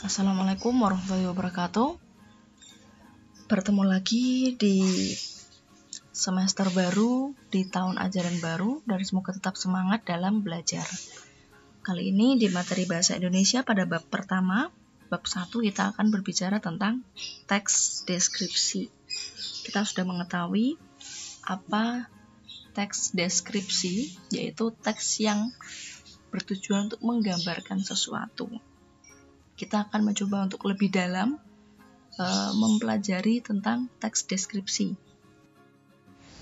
Assalamualaikum warahmatullahi wabarakatuh. Bertemu lagi di semester baru, di tahun ajaran baru, dan semoga tetap semangat dalam belajar. Kali ini di materi Bahasa Indonesia pada bab pertama, bab 1 kita akan berbicara tentang teks deskripsi. Kita sudah mengetahui apa teks deskripsi, yaitu teks yang bertujuan untuk menggambarkan sesuatu. Kita akan mencoba untuk lebih dalam mempelajari tentang teks deskripsi.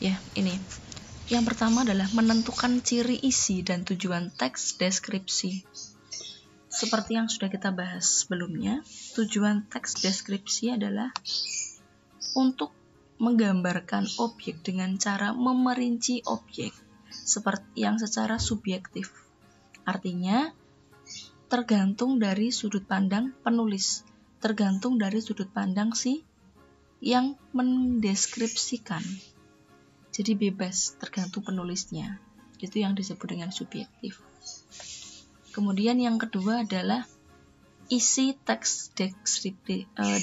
Ya, ini. Yang pertama adalah menentukan ciri isi dan tujuan teks deskripsi. Seperti yang sudah kita bahas sebelumnya, tujuan teks deskripsi adalah untuk menggambarkan objek dengan cara memerinci objek seperti yang secara subjektif. Artinya, tergantung dari sudut pandang penulis, tergantung dari sudut pandang si yang mendeskripsikan. Jadi bebas, tergantung penulisnya. Itu yang disebut dengan subjektif. Kemudian yang kedua adalah isi teks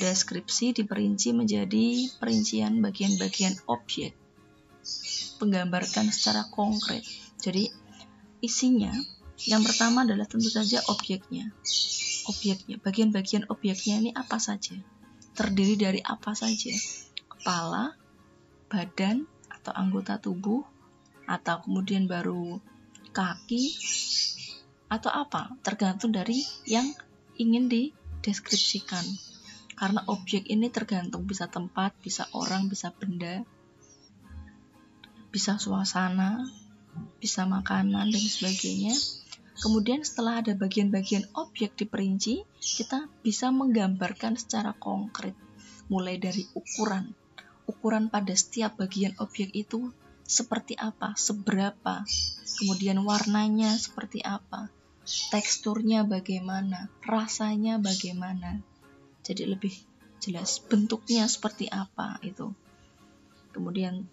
deskripsi diperinci menjadi perincian bagian-bagian objek, menggambarkan secara konkret. Jadi isinya yang pertama adalah tentu saja objeknya. Bagian-bagian objeknya ini apa saja? Terdiri dari apa saja? Kepala, badan, atau anggota tubuh, atau kemudian baru kaki, atau apa? Tergantung dari yang ingin dideskripsikan. Karena objek ini tergantung, bisa tempat, bisa orang, bisa benda, bisa suasana, bisa makanan, dan sebagainya. Kemudian setelah ada bagian-bagian objek diperinci, kita bisa menggambarkan secara konkret, mulai dari ukuran pada setiap bagian objek itu seperti apa, seberapa, kemudian warnanya seperti apa, teksturnya bagaimana, rasanya bagaimana, jadi lebih jelas bentuknya seperti apa itu. Kemudian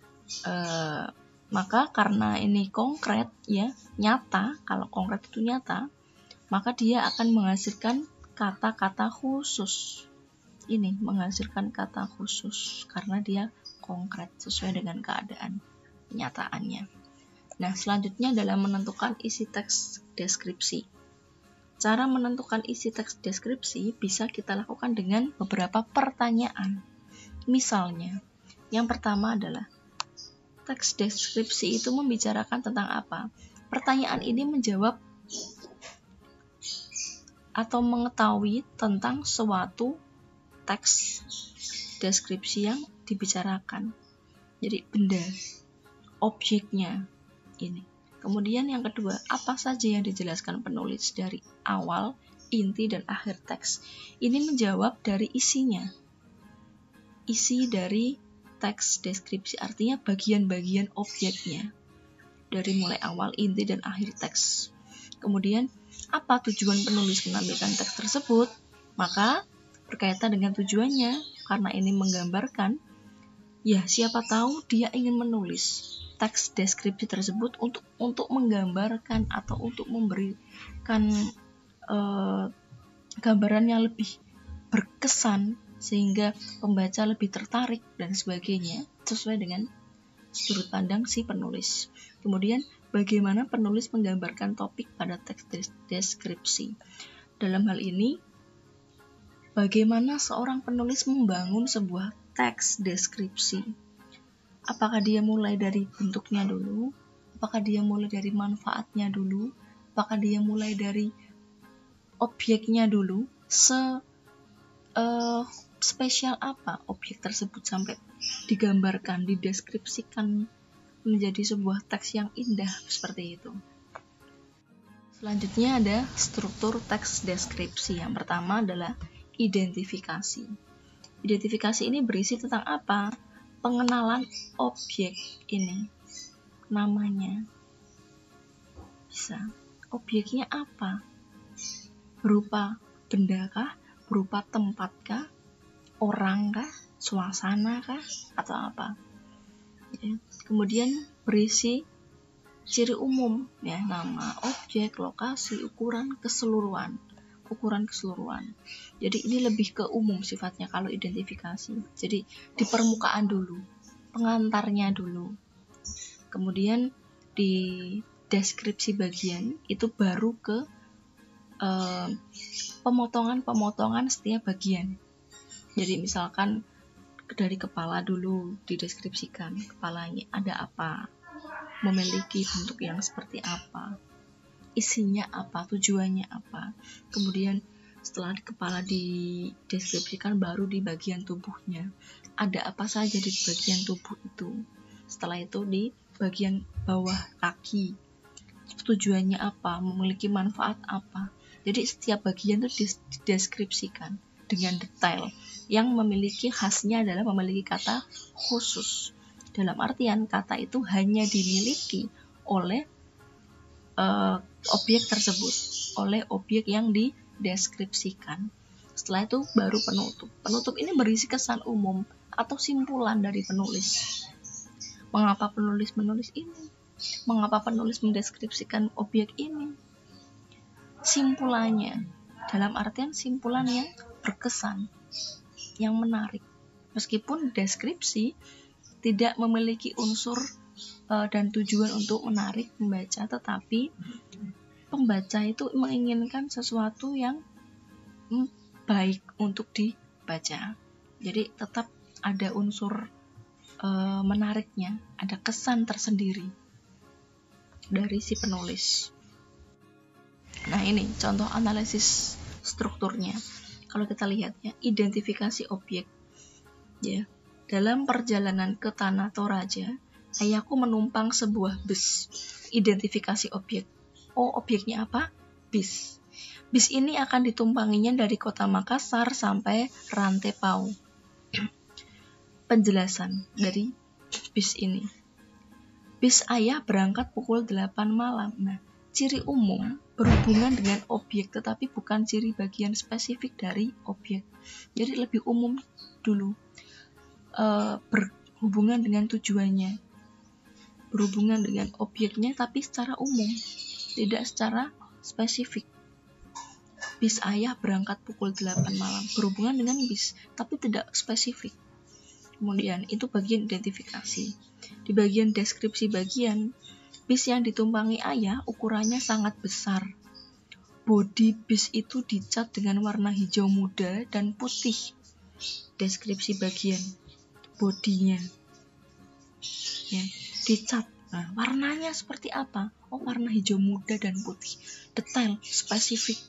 maka karena ini konkret ya, nyata, kalau konkret itu nyata, maka dia akan menghasilkan kata-kata khusus. Ini menghasilkan kata khusus karena dia konkret sesuai dengan keadaan kenyataannya. Nah, selanjutnya adalah menentukan isi teks deskripsi. Cara menentukan isi teks deskripsi bisa kita lakukan dengan beberapa pertanyaan. Misalnya, yang pertama adalah teks deskripsi itu membicarakan tentang apa? Pertanyaan ini menjawab atau mengetahui tentang suatu teks deskripsi yang dibicarakan. Jadi benda, objeknya ini. Kemudian yang kedua, apa saja yang dijelaskan penulis dari awal, inti, dan akhir teks. Ini menjawab dari isinya. Isi dari teks deskripsi artinya bagian-bagian objeknya dari mulai awal, inti, dan akhir teks. Kemudian apa tujuan penulis menampilkan teks tersebut? Maka berkaitan dengan tujuannya, karena ini menggambarkan, ya siapa tahu dia ingin menulis teks deskripsi tersebut untuk menggambarkan atau untuk memberikan gambaran yang lebih berkesan sehingga pembaca lebih tertarik dan sebagainya sesuai dengan sudut pandang si penulis. Kemudian bagaimana penulis menggambarkan topik pada teks deskripsi. Dalam hal ini, bagaimana seorang penulis membangun sebuah teks deskripsi. Apakah dia mulai dari bentuknya dulu? Apakah dia mulai dari manfaatnya dulu? Apakah dia mulai dari objeknya dulu? Spesial apa objek tersebut sampai digambarkan, dideskripsikan menjadi sebuah teks yang indah seperti itu. Selanjutnya ada struktur teks deskripsi. Yang pertama adalah identifikasi. Identifikasi ini berisi tentang apa? Pengenalan objek ini, namanya. Bisa. Objeknya apa? Berupa bendakah? Berupa tempatkah? Orang kah? Suasana kah? Atau apa? Ya. Kemudian berisi ciri umum, ya, nama, objek, lokasi, ukuran, keseluruhan. ukuran keseluruhan. Jadi ini lebih ke umum sifatnya kalau identifikasi. Jadi di permukaan dulu, pengantarnya dulu. Kemudian di deskripsi bagian itu baru ke pemotongan-pemotongan setiap bagian. Jadi misalkan dari kepala dulu dideskripsikan, kepalanya ada apa, memiliki bentuk yang seperti apa, isinya apa, tujuannya apa. Kemudian setelah di kepala dideskripsikan, baru di bagian tubuhnya ada apa saja di bagian tubuh itu. Setelah itu di bagian bawah kaki, tujuannya apa, memiliki manfaat apa. Jadi setiap bagian itu dideskripsikan dengan detail, yang memiliki khasnya adalah memiliki kata khusus. Dalam artian kata itu hanya dimiliki oleh objek tersebut, oleh objek yang dideskripsikan. Setelah itu baru penutup. Penutup ini berisi kesan umum atau simpulan dari penulis. Mengapa penulis menulis ini? Mengapa penulis mendeskripsikan objek ini? Simpulannya, dalam artian simpulan yang berkesan, yang menarik. Meskipun deskripsi tidak memiliki unsur dan tujuan untuk menarik pembaca, tetapi pembaca itu menginginkan sesuatu yang baik untuk dibaca. Jadi tetap ada unsur menariknya, ada kesan tersendiri dari si penulis. Nah, ini contoh analisis strukturnya. Kalau kita lihat ya, identifikasi objek. Ya, dalam perjalanan ke Tanah Toraja, ayahku menumpang sebuah bus. Identifikasi objek. Oh, objeknya apa? Bis. Bis ini akan ditumpanginya dari kota Makassar sampai Rantepau. Penjelasan dari bis ini. Bis ayah berangkat pukul 8 malam. Nah, ciri umum berhubungan dengan objek, tetapi bukan ciri bagian spesifik dari objek. Jadi lebih umum dulu. Berhubungan dengan tujuannya. Berhubungan dengan objeknya, tapi secara umum. Tidak secara spesifik. Bis ayah berangkat pukul 8 malam. Berhubungan dengan bis, tapi tidak spesifik. Kemudian itu bagian identifikasi. Di bagian deskripsi bagian, bis yang ditumpangi ayah ukurannya sangat besar. Bodi bis itu dicat dengan warna hijau muda dan putih. Deskripsi bagian bodinya, ya, dicat. Nah, warnanya seperti apa? Oh, warna hijau muda dan putih. Detail, spesifik.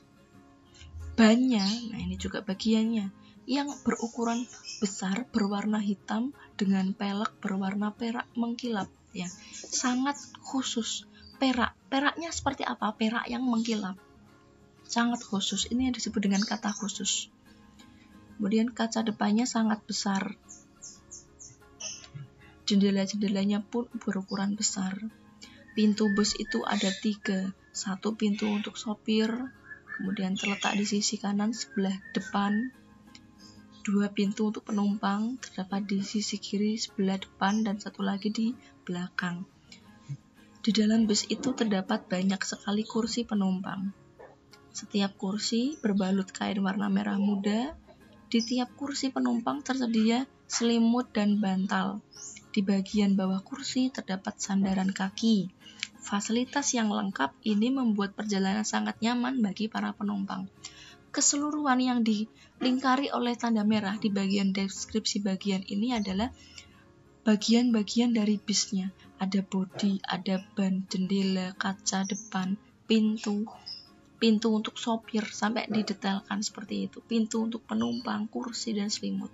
Bannya, nah ini juga bagiannya, yang berukuran besar, berwarna hitam dengan pelek berwarna perak mengkilap. Ya, sangat khusus. Peraknya seperti apa? Perak yang mengkilap. Sangat khusus. Ini yang disebut dengan kata khusus. Kemudian kaca depannya sangat besar. Jendela-jendelanya pun berukuran besar. Pintu bus itu ada 3. 1 pintu untuk sopir, kemudian terletak di sisi kanan sebelah depan. 2 pintu untuk penumpang terdapat di sisi kiri sebelah depan, dan 1 lagi di belakang. Di dalam bus itu terdapat banyak sekali kursi penumpang. Setiap kursi berbalut kain warna merah muda. Di tiap kursi penumpang tersedia selimut dan bantal. Di bagian bawah kursi terdapat sandaran kaki. Fasilitas yang lengkap ini membuat perjalanan sangat nyaman bagi para penumpang. Keseluruhan yang dilingkari oleh tanda merah di bagian deskripsi bagian ini adalah bagian-bagian dari bisnya. Ada bodi, ada ban, jendela, kaca depan, pintu untuk sopir, sampai didetailkan seperti itu. Pintu untuk penumpang, kursi, dan selimut.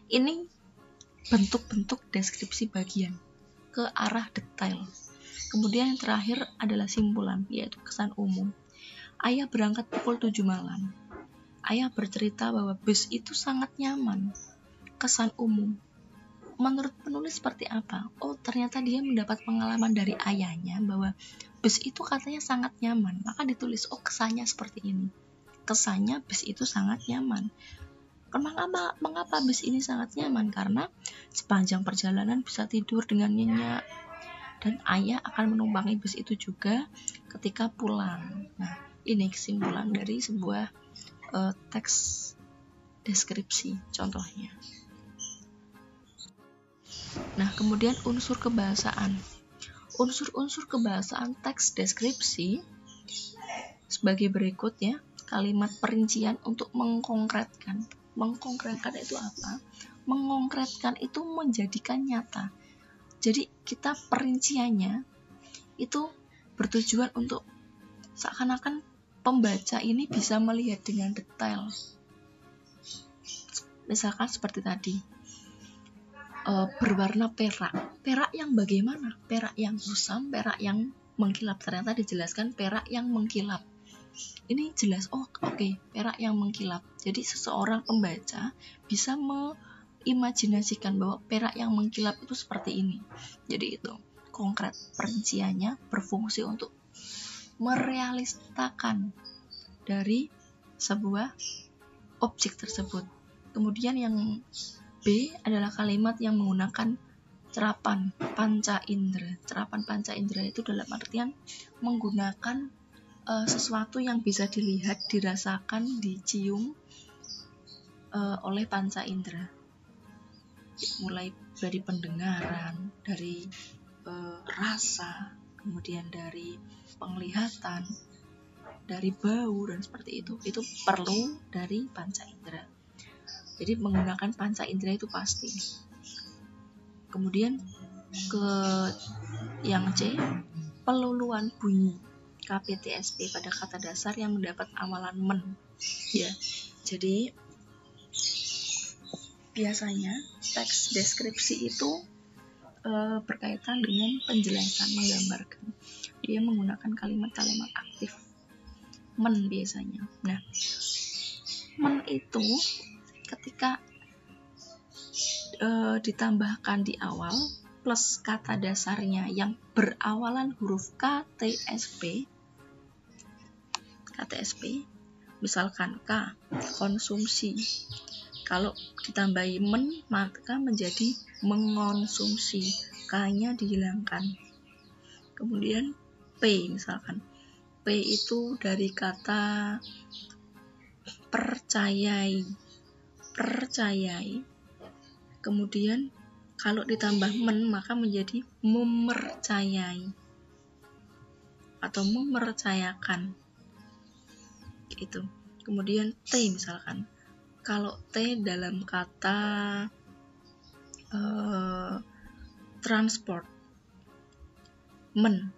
Ini bentuk-bentuk deskripsi bagian ke arah detail. Kemudian yang terakhir adalah simpulan, yaitu kesan umum. Ayah berangkat pukul 7 malam. Ayah bercerita bahwa bus itu sangat nyaman. Kesan umum. Menurut penulis seperti apa? Oh, ternyata dia mendapat pengalaman dari ayahnya bahwa bus itu katanya sangat nyaman. Maka ditulis, oh kesannya seperti ini. Kesannya bus itu sangat nyaman. Mengapa bus ini sangat nyaman? Karena sepanjang perjalanan bisa tidur dengan nyenyak. Dan ayah akan menumpangi bus itu juga ketika pulang. Nah, ini kesimpulan dari sebuah teks deskripsi contohnya. Nah, kemudian unsur kebahasaan. Unsur-unsur kebahasaan teks deskripsi sebagai berikut ya. Kalimat perincian untuk mengkonkretkan. Mengkonkretkan itu apa? Mengkonkretkan itu menjadikan nyata. Jadi kita perinciannya itu bertujuan untuk seakan-akan pembaca ini bisa melihat dengan detail. Misalkan seperti tadi, berwarna perak. Perak yang bagaimana? Perak yang kusam, perak yang mengkilap. Ternyata dijelaskan perak yang mengkilap. Ini jelas, oke, perak yang mengkilap. Jadi seseorang pembaca bisa mengimajinasikan bahwa perak yang mengkilap itu seperti ini. Jadi itu konkret, perinciannya berfungsi untuk merealistakan dari sebuah objek tersebut. Kemudian yang B adalah kalimat yang menggunakan cerapan panca indera. Cerapan panca indera itu dalam artian menggunakan sesuatu yang bisa dilihat, dirasakan, dicium oleh panca indera. Mulai dari pendengaran, dari rasa, kemudian dari penglihatan, dari bau dan seperti itu perlu dari panca indera. Jadi menggunakan panca indera itu pasti. Kemudian ke yang C, peluluan bunyi KPTSP pada kata dasar yang mendapat awalan men. Ya, jadi biasanya teks deskripsi itu berkaitan dengan penjelasan, menggambarkan. Dia menggunakan kalimat-kalimat aktif. Men biasanya. Nah, men itu ketika ditambahkan di awal plus kata dasarnya yang berawalan huruf KTSP, misalkan K, konsumsi. Kalau ditambahi men, maka menjadi mengonsumsi. K-nya dihilangkan. Kemudian P, misalkan P itu dari kata percayai. Kemudian kalau ditambah men, maka menjadi memercayai atau memercayakan. Itu. Kemudian T, misalkan kalau T dalam kata transport, men.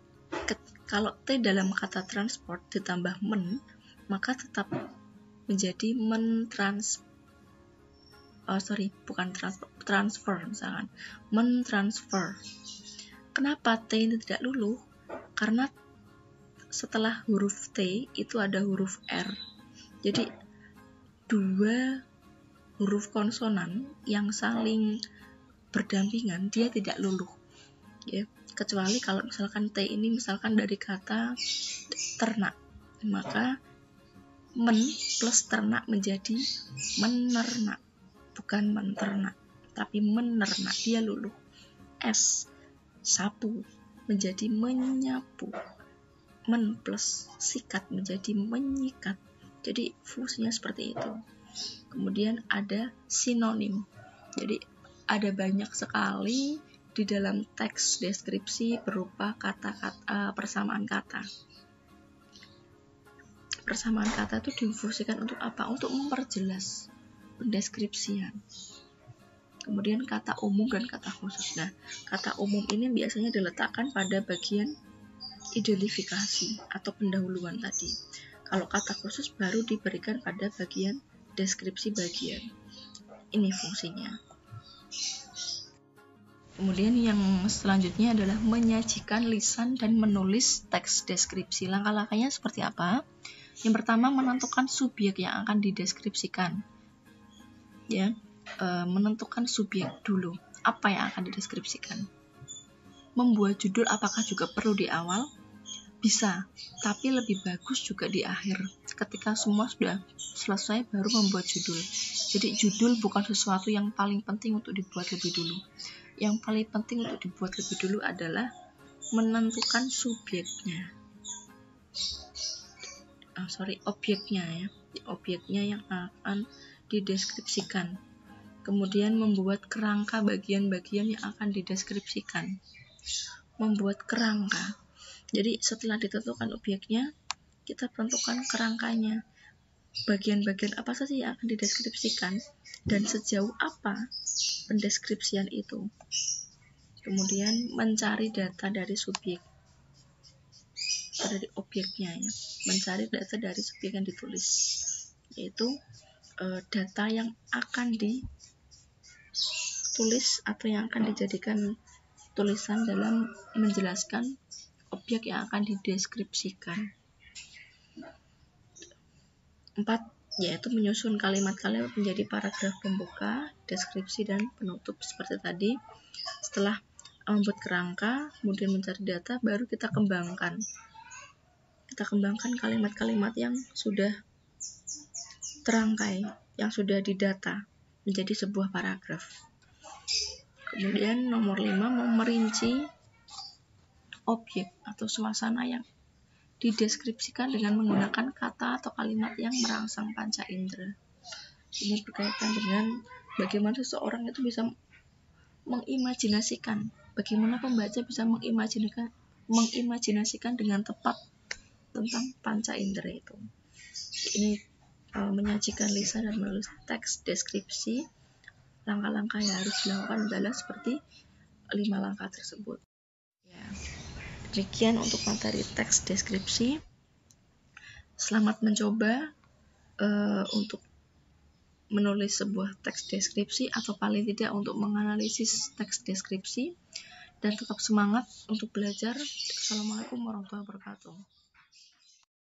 Kalau T dalam kata transport ditambah men, maka tetap menjadi transfer misalkan, mentransfer. Kenapa T ini tidak luluh? Karena setelah huruf T itu ada huruf R. Jadi dua huruf konsonan yang saling berdampingan dia tidak luluh. Ya, kecuali kalau misalkan T ini misalkan dari kata ternak, maka men plus ternak menjadi menernak, bukan menternak tapi menernak, dia luluh. S, sapu menjadi menyapu, men plus sikat menjadi menyikat, jadi fungsinya seperti itu. Kemudian ada sinonim, jadi ada banyak sekali di dalam teks deskripsi berupa kata-kata, persamaan kata. Persamaan kata itu difungsikan untuk apa? Untuk memperjelas pendeskripsian. Kemudian kata umum dan kata khusus. Nah, kata umum ini biasanya diletakkan pada bagian identifikasi atau pendahuluan tadi. Kalau kata khusus baru diberikan pada bagian deskripsi bagian. Ini fungsinya. Kemudian yang selanjutnya adalah menyajikan lisan dan menulis teks deskripsi. Langkah-langkahnya seperti apa? Yang pertama, menentukan subjek yang akan dideskripsikan. Ya, menentukan subjek dulu. Apa yang akan dideskripsikan? Membuat judul apakah juga perlu di awal? Bisa, tapi lebih bagus juga di akhir. Ketika semua sudah selesai baru membuat judul. Jadi judul bukan sesuatu yang paling penting untuk dibuat lebih dulu. Yang paling penting untuk dibuat lebih dulu adalah menentukan subjeknya. Objeknya ya. objeknya yang akan dideskripsikan. Kemudian membuat kerangka bagian-bagian yang akan dideskripsikan. Membuat kerangka. Jadi setelah ditentukan objeknya, kita tentukan kerangkanya. Bagian-bagian apa saja yang akan dideskripsikan dan sejauh apa pendeskripsian itu. Kemudian mencari data dari subjek, dari objeknya ya. Mencari data dari subjek yang ditulis, yaitu data yang akan ditulis atau yang akan dijadikan tulisan dalam menjelaskan objek yang akan dideskripsikan. 4. Yaitu menyusun kalimat-kalimat menjadi paragraf pembuka, deskripsi, dan penutup seperti tadi. Setelah membuat kerangka, kemudian mencari data, baru kita kembangkan. Kita kembangkan kalimat-kalimat yang sudah terangkai, yang sudah didata menjadi sebuah paragraf. Kemudian nomor 5, merinci objek atau suasana yang dideskripsikan dengan menggunakan kata atau kalimat yang merangsang panca indera. Ini berkaitan dengan bagaimana seseorang itu bisa mengimajinasikan, bagaimana pembaca bisa mengimajinasikan dengan tepat tentang panca indera itu. Ini menyajikan lisan dan menulis teks deskripsi. Langkah-langkah yang harus dilakukan adalah seperti 5 langkah tersebut. Ya. Demikian untuk materi teks deskripsi. Selamat mencoba untuk menulis sebuah teks deskripsi atau paling tidak untuk menganalisis teks deskripsi, dan tetap semangat untuk belajar. Assalamualaikum warahmatullahi wabarakatuh.